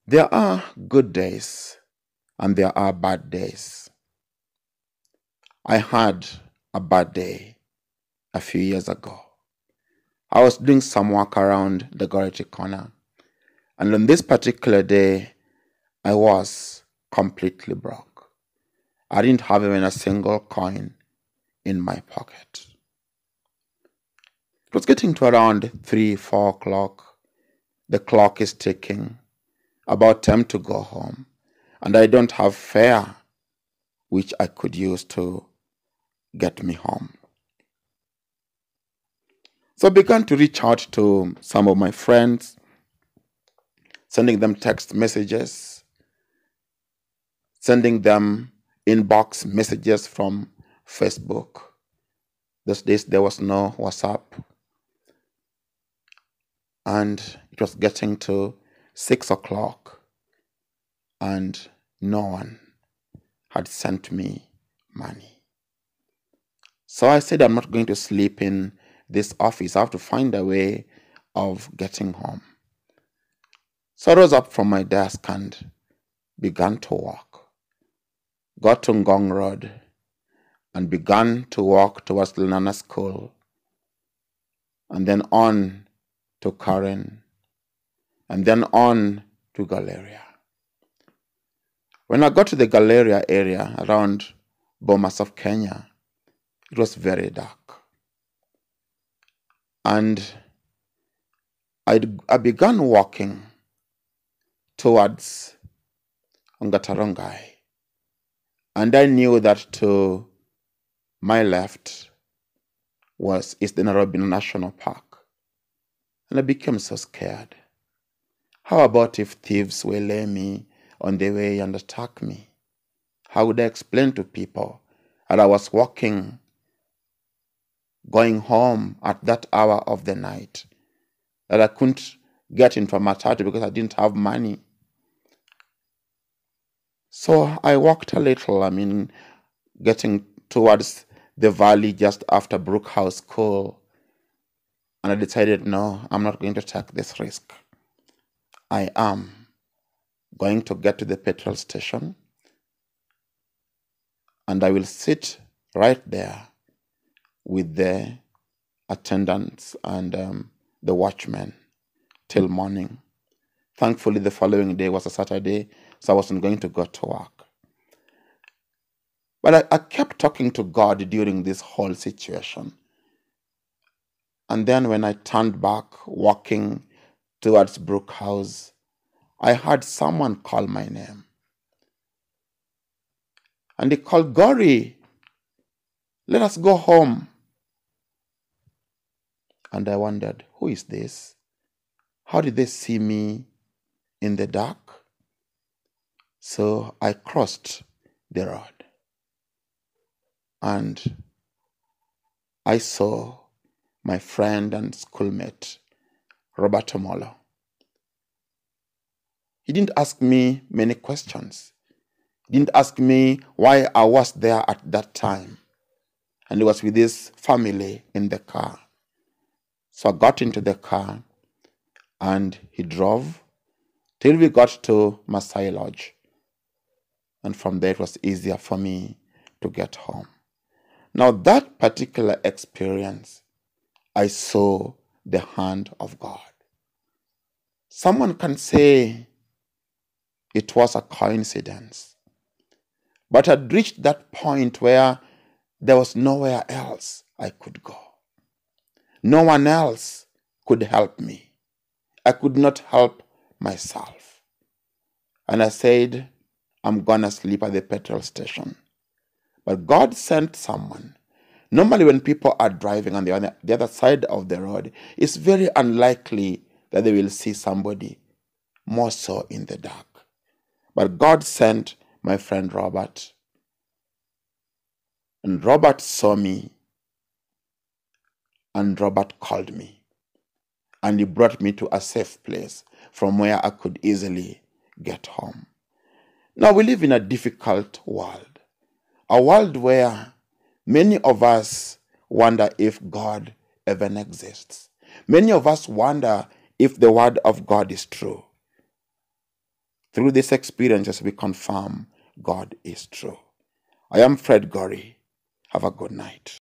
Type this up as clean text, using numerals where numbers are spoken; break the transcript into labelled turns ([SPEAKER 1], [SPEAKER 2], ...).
[SPEAKER 1] There are good days and there are bad days. I had a bad day a few years ago. I was doing some work around the Gority corner, and on this particular day, I was completely broke. I didn't have even a single coin in my pocket. It was getting to around 3, 4 o'clock. The clock is ticking, about time to go home, and I don't have fare which I could use to get me home. So I began to reach out to some of my friends, sending them text messages, sending them inbox messages from Facebook. Those days there was no WhatsApp. And it was getting to 6 o'clock and no one had sent me money. So I said, I'm not going to sleep in this office. I have to find a way of getting home. So I rose up from my desk and began to walk. Got to Ngong Road and began to walk towards Lenana School, and then on to Karen, and then on to Galleria. When I got to the Galleria area around Bomas of Kenya, it was very dark. And I began walking towards Ongatarongai. And I knew that to my left was East Nairobi National Park. And I became so scared. How about if thieves will lay me on the way and attack me? How would I explain to people that I was walking, going home at that hour of the night, that I couldn't get into a matatu because I didn't have money? So I walked a little, getting towards the valley just after Brookhouse School. And I decided, no, I'm not going to take this risk. I am going to get to the petrol station and I will sit right there with the attendants and the watchmen till morning. Thankfully, the following day was a Saturday, so I wasn't going to go to work. But I kept talking to God during this whole situation. And then when I turned back, walking towards Brookhouse, I heard someone call my name. And he called, Gory, let us go home. And I wondered, who is this? How did they see me in the dark? So I crossed the road. And I saw my friend and schoolmate, Robert Omolo. He didn't ask me many questions. He didn't ask me why I was there at that time. And he was with his family in the car. So I got into the car and he drove till we got to Masai Lodge. And from there it was easier for me to get home. Now that particular experience, I saw the hand of God. Someone can say it was a coincidence, but I'd reached that point where there was nowhere else I could go. No one else could help me. I could not help myself. And I said, I'm gonna sleep at the petrol station. But God sent someone. Normally when people are driving on the other side of the road, it's very unlikely that they will see somebody, more so in the dark. But God sent my friend Robert. And Robert saw me. And Robert called me. And he brought me to a safe place from where I could easily get home. Now we live in a difficult world. A world where many of us wonder if God even exists. Many of us wonder if the word of God is true. Through these experiences, we confirm God is true. I am Fred Gorey. Have a good night.